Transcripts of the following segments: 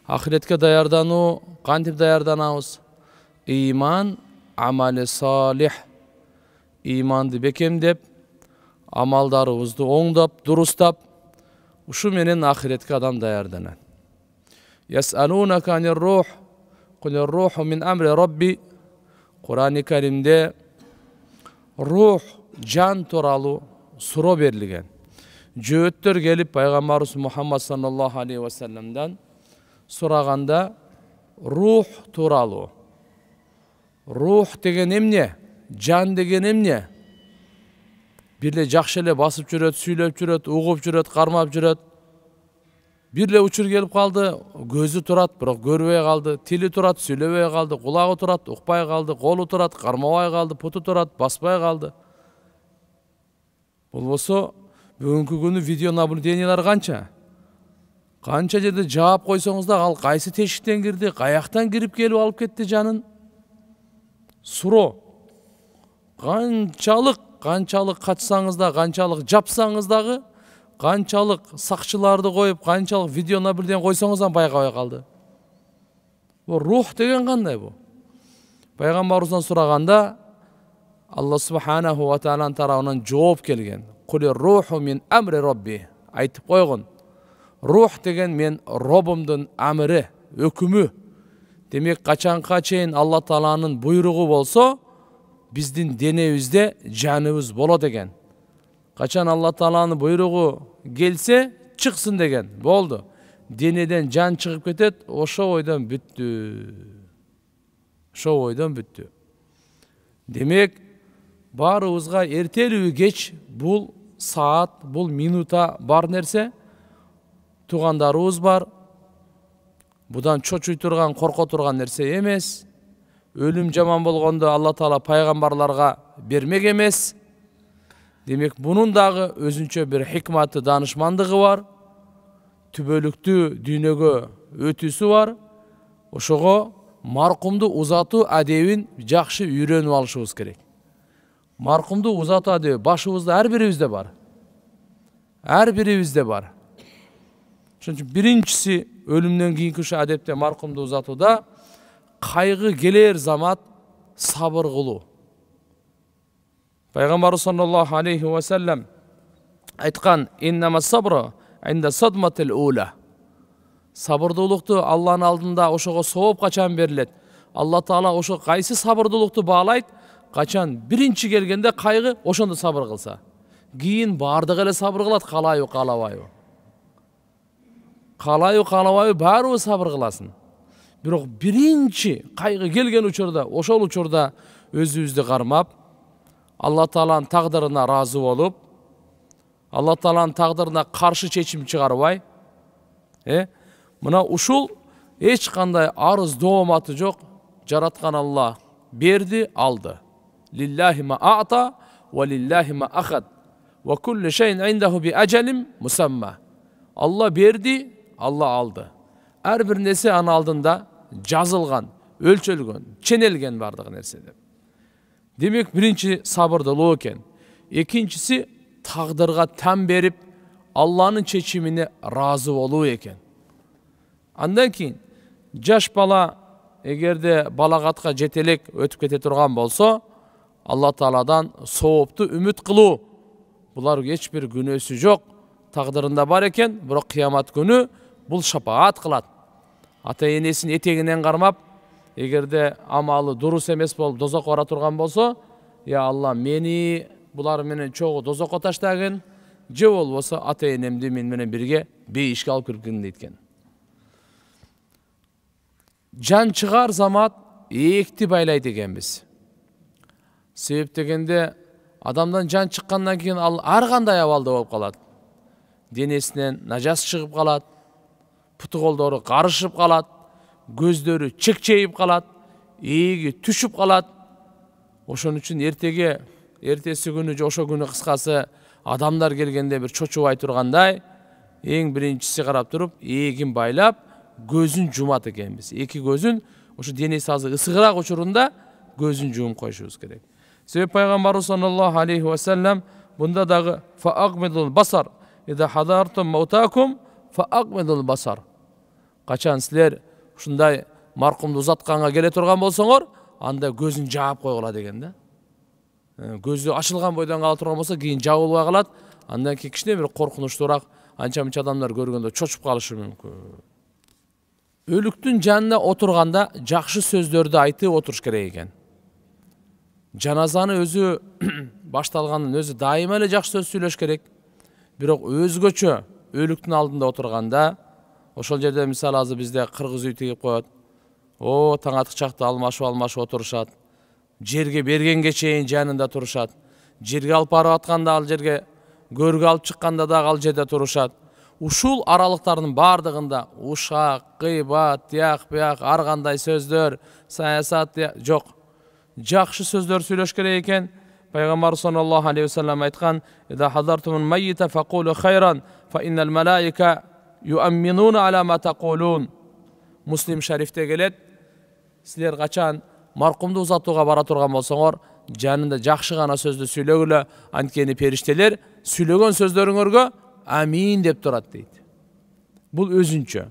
Ahiretke daярдануу кантип daярданабыз? Иман, амали салих. Иманды бекемдеп, амалдарыбызды оңдап, дурустап, ушу менен ахиретке адам daярданат. Ясалунака анир рух, кулир руху мин амри рабби. Кур'ан-ы Каримде рух, жан тууралуу суроо берилген. Жөөттөр келип пайгамбарыбыз Мухаммад саллаллаху алейхи ва салламдан сураганда рух тууралуу. Рух деген эмне? Жан деген эмне? Бирле жакшы эле басып жүрөт, сүйлөп жүрөт, угуп жүрөт, кармап жүрөт. Бирле учур келип калды, көзү турат, бирок көрбөй калды, тили турат, сүйлөбөй калды, кулагы турат, укпай калды, колу турат, кармабай калды, путу турат, баспай калды. Болбосо бүгүнкү күнү видео наблюдениялар канча? Канча жерде жаап койсоңуз да ал кайсы тешиктен кирди, каяктан кирип келип алып кетти жанын? Суроо. Канчалык качсаңыз да, канчалык жапсаңыз дагы, канчалык сакчыларды коюп, канчалык видео наблюдение койсоңуз да байкабай калды. Бу рух деген кандай бу? Пайгамбарыбыздан сураганда Алла субханаху ва тааланын тарабынан жооп келген. Кулир руху мин амри рабби. Айтып койгон. Рух деген мен Робумдун амыры, өкүмү. Демек качанка чейин Алла тааланын буйругу болсо, биздин денебизде жаныбыз болот деген. Качан Алла тааланын буйругу келсе, чыксын деген. Болду. Денеден жан чыгып кетет, ошо ойдон бүттү. Ошо ойдон бүттү. Демек баарыбызга эртелүү кеч бул саат, бул минута бар нерсе. Тугандарыбыз бар. Будан чочуй турган, корко турган нерсе эмес. Өлүм жаман болгондо Алла таала пайгамбарларга бермек эмес. Демек бунун дагы өзүнчө бир хикматы, данышмандыгы бар. Түбөлүктүү дүйнөгө өтүүсү бар. Ошого маркумду узатуу адебин жакшы үйрөнүп алышыбыз керек. Маркумду узатуу адеби башыбызда ар бирибизде бар. Ар бирибизде бар. Ошон үчүн биринчиси өлүмдөн кийинки ушу адепте маркумду узатууда кайгы келер замат сабыр кылуу. Пайгамбар саллаллаху алейхи ва саллам айткан: "Иннама сабру инда садматил ула." Сабырдуулукту Алланын алдында ошого сооп качан берилет? Алла таала ошо кайсы сабырдуулукту баалайт? Качан биринчи келгенде кайгы, ошондо сабыр кылса. Кийин бардыгы эле сабыр кылат, калайбы, каалабайбы. Калайбы, каалабайбы баарыбыз сабыр кыласын. Бирок биринчи кайгы келген учурда, ошол учурда өзүбүздү кармап, Алла тааланын тагдырына разы болуп, Алла тааланын тагдырына каршы чечим чыгарбай, мына ушул эч кандай арыз дооматы жок. Жараткан Алла берди, алды. Лиллахи ма а'та ва лиллахи ма ахад. Ва куллу шайин индаху би ажалим мусамма. Алла берди, Алла алды. Ар бир нерсе анын алдында жазылган, өлчөлгөн, ченелген бардык нерсе деп. Демек биринчи сабырдуулук экен. Экинчиси тагдырга там берип, Алланын чечимине разы болуу экен. Андан кийин жаш бала эгерде балагатка жетелек өтүп кете турган болсо, Алла тааладан соопту үмүт кылуу. Булар эч бир күнөөсү жок, тагдырында бар экен, бирок кыямат күнү бул шапаат кылат. Ата энесин этегинен кармап, эгерде амалы дурус эмес болуп дозокко бара турган болсо, я Алла, мени булар менен чогуу дозокко таштагын, же болбосо ата энемди мен менен бирге бейишке алып киргин дейт. Жан чыгар замат эки байлайт экенбиз. Себеп дегенде адамдан жан чыккандан кийин ал ар кандай абалда болуп калат. Денесинен нажас чыгып калат, путу колдору карышып калат, көздөрү чекчейип калат, ээги түшүп калат. Ошон үчүн эртеси күнү же ошо күнү кыскасы адамдар келгенде бир чочубай тургандай, эң биринчиси карап туруп, эгин байлап, көзүн жумат экенбиз. Эки көзүн ошо денеси азыр ысыгыраак учурунда көзүн жумуп коюшубуз керек. Себеп пайгамбарыбыз саллаллаху алейхи ва саллам бунда дагы фаакмидул басар ида хадарtum маутакум фаакмидул басар. Качан силер ушундай маркумду узатканга келе турган болсоңор, анда көзүн жаап койгула деген да. Көзү ачылган бойдон кала турган болсо, кийин жабылбай калат. Андан кийин кичине бир коркунучтуураак анча-мынча адамдар көргөндө чочуп калышы мүмкүн. Өлүктүн жанына отурганда жакшы сөздөрдү айтып отуруш керек экен. Жаназаны өзү башталганын өзү дайыма эле жакшы сөз сүйлөш керек. Бирок өзгөчө өлүктүн алдында отурганда, ошол жерде мисалы азыр бизде кыргыз үй тигип коет. Таң атыкчакта алмашып отурушат. Жерге бергенге чейин жанында турушат. Жерге алып барып атканда ал жерге, көргө алып чыкканда дагы ал жерде турушат. Ушул аралыктардын бардыгында ушак, кыйбат, тияк бияк, ар кандай сөздөр, саясат жок. Жакшы сөздөр сүйлөш керек экен. Пайгамбар саллаллаху алейхи ва саллям айткан: "Ида хадарtumul mayyita faqulu khayran fa innal malaika yu'minuna ala ma taqulun." Муслим шарифте келет: силер качан маркумду узатууга бара турган болсоңор, жанында жакшы гана сөздү сүйлөгүлө, анткени периштелер сүйлөгөн сөздөрүңөргө амин деп турат дейт. Бул өзүнчө.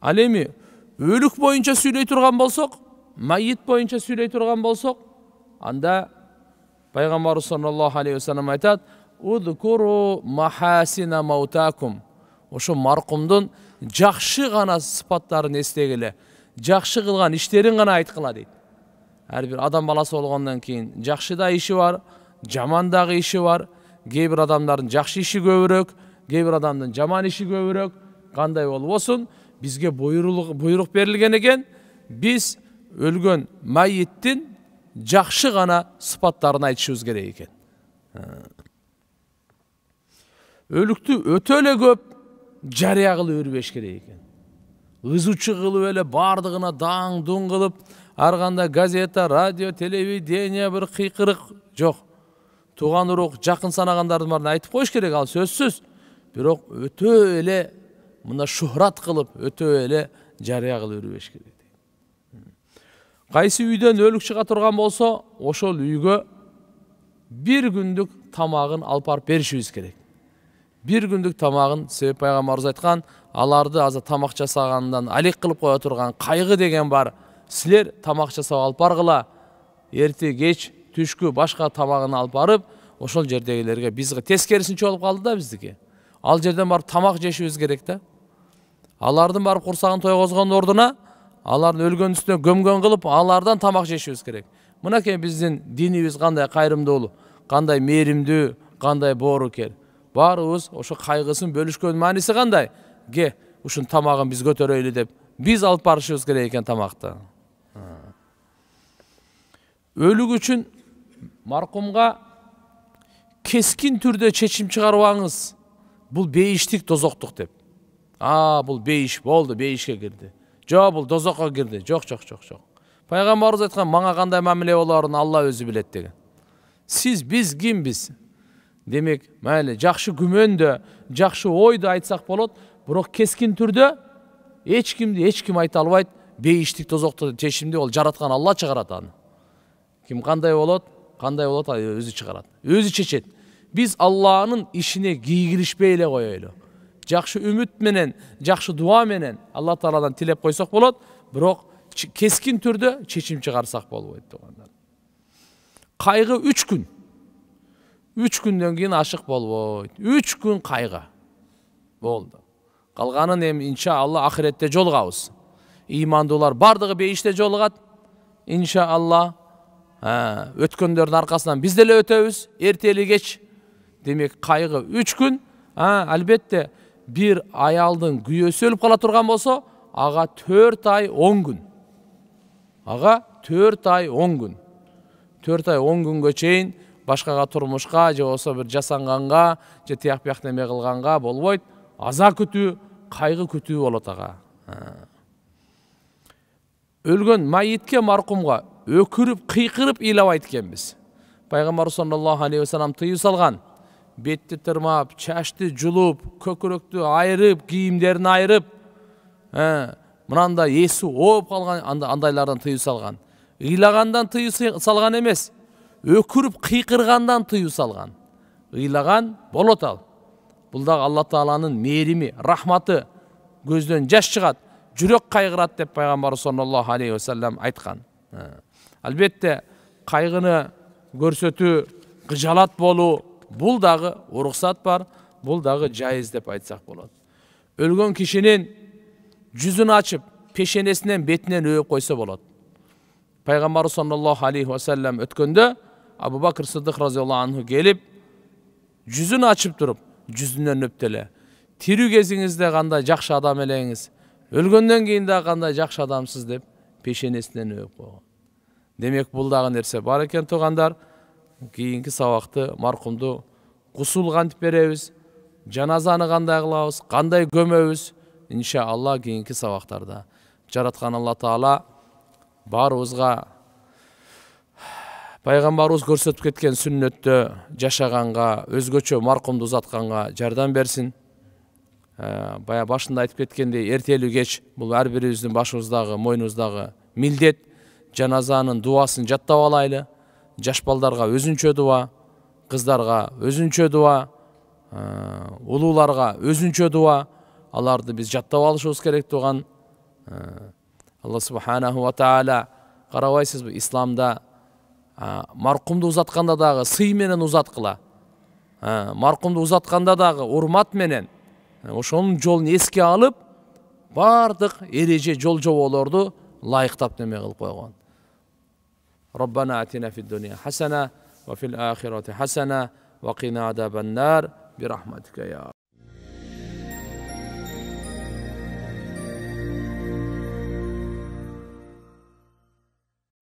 Ал эми өлүк боюнча сүйлөй турган болсок, майит боюнча сүйлөй турган болсок, анда Пайгамбар саллаллаху алейхи ва саллям айтат: "Удкуру махасина маутакум." Ошо маркумдун жакшы гана сыпаттарын эстегиле, жакшы кылган иштерин гана айткыла дейт. Ар бир адам баласы болгондон кийин жакшы да иши бар, жаман дагы иши бар. Кээ бир адамдардын жакшы иши көбүрөөк, кээ бир адамдын жаман иши көбүрөөк. Кандай болбосун, бизге буйрук берилген экен. Биз өлгөн майиттин жакшы гана сыпаттарын айтышыбыз керек экен. Өлүктү өтө эле көп жарыя кылып өрбөш керек экен. Ызучу кылып эле бардыгына даң-дуң кылып, ар кандай газета, радио, телевидение бир кыйкырык жок. Туган урук, жакын санагандардын баарын айтып коюш керек, ал сөзсүз. Бирок өтө эле мына шухрат кылып, өтө эле жарыя кылып өрбөш керек. Кайсы үйдөн өлүк чыга турган болсо, ошол үйгө бир күндүк тамагын алып барып беришибиз керек. Бир күндүк тамагын, себеп пайгамбарыбыз айткан, аларды азыр тамак жасагандан алек кылып кое турган кайгы деген бар. Силер тамак жасап алып баргыла, эрти кеч түшкү башка тамагын алып барып, ошол жердегилерге, бизге тескерисинче болуп калды да биздики. Ал жерден барып тамак жешибиз керек да. Алардын барып курсагын тойгозгон ордуна, алардын өлгөн үстүнө көмгөн кылып, алардан тамак жешибиз керек. Мынакей биздин динибиз кандай кайрымдуу, кандай мээримдүү, кандай боорукер. Баарыбыз ошо кайгысын бөлүшкөн мааниси кандай? Ушун тамагын биз көтөрөйлү деп, биз алып барышыбыз керек экен тамакты. Өлүк үчүн маркумга кескин түрдө чечим чыгарбаңыз. Бул бейиштик, дозоктук деп. Бул бейиш болду, бейишке кирди. Жок, бул дозокко кирди. Жок. Пайгамбарыбыз айткан, мага кандай мамиле болоорун Алла өзү билет деген. Биз кимбиз? Демек, майли жакшы күмөндө, жакшы ойду айтсак болот, бирок кескин түрдө эч ким айта албайт. Бейиштик, дозоктук чечимди ол жараткан Алла чыгарат аны. Ким кандай болот, өзү чыгарат. Өзү чечет. Биз Алланын ишине кийгилишпей эле коелу. Жакшы үмүт менен, жакшы дуа менен Алла Тааладан тилеп койсок болот, бирок кескин түрдө чечим чыгарсак болбойт тугандар. Кайгы 3 күн. 3 күндөн кийин ашык болбойт. 3 күн кайгы. Болду. Калганын эми иншалла ахиретте жолугабыз. Имандуулар бардыгы бейиште жолугат. Иншалла. Өткөндөрдүн аркасынан биз деле өтөбүз, эртели кеч. Демек кайгы 3 күн. Албетте бир аялдын күйөөсү өлүп кала турган болсо, ага 4 ай 10 күн. 4 ай 10 күн. 4 ай 10 күнгө чейин башкага турмушка, же болсо бир жасанганга, же тияк бияк неме кылганга болбойт. Аза күтүү, кайгы күтүү болот ага. Өлгөн майитке, маркумга өкүрүп, кыйкырып ыйлабайт экенбиз. Пайгамбар саллаллаху алейхи ва саллям тыюу салган. Бетти тырмап, чачты жулуп, көкүрөктү айрып, кийимдерин айрып, мынанда эси ооп калган андайлардан тыюу салган. Ыйлагандан тыюу салган эмес, өкүрүп кыйкыргандан тыюу салган. Ыйлаган болот ал. Бул дагы Алла Тааланын мээрими, рахматы, көздөн жаш чыгат. жүрөк кайгырат деп пайгамбар саллаллаху алейхи ва саллям айткан. Албетте кайгыны көрсөтүү, кыжалат болуу, бул дагы уруксат бар, бул дагы жайыз деп айтсак болот. Өлгөн кишинин жүзүн ачып, пешенесинен бетинен өп койсо болот. Пайгамбар саллаллаху алейхи ва саллям өткөндө Абу Бакр Сыддык разияллаху анху келип, жүзүн ачып туруп, жүзүнөн өптеле. Тирүү кезиңизде кандай жакшы адам элеңиз, өлгөндөн кийин да кандай жакшы адамсыз деп пешенесинен өп койгон. Демек бул дагы нерсе бар экен туугандар. Кийинки сабакты маркумду кусул кантип беребиз, жаназаны кандай кылабыз, кандай көмөбүз, иншалла кийинки сабактарда. Жараткан Алла Таала баарыбызга пайгамбарыбыз көрсөтүп кеткен сүннөттө жашаганга, өзгөчө маркумду узатканга жардам берсин. Бая башында айтып кеткендей, эртелүү кеч бул ар бирибиздин башыбыздагы, мойнубуздагы милдет. Жаназанын дуасын жаттап алайлы. Жаш балдарга өзүнчө дуа, кыздарга өзүнчө дуа, улууларга өзүнчө дуа. Аларды биз жаттап алышыбыз керек туган. Алла субханаху ва таала карабайсызбы, исламда маркумду узатканда дагы сый менен узаткыла. Маркумду узатканда дагы урмат менен ошонун жолун эске алып, бардык эреже жол жоболорду лайыктап неме кылып койгон. ربنا آتنا في الدنيا حسنة وفي الآخرة حسنة وقنا عذاب النار برحمتك يا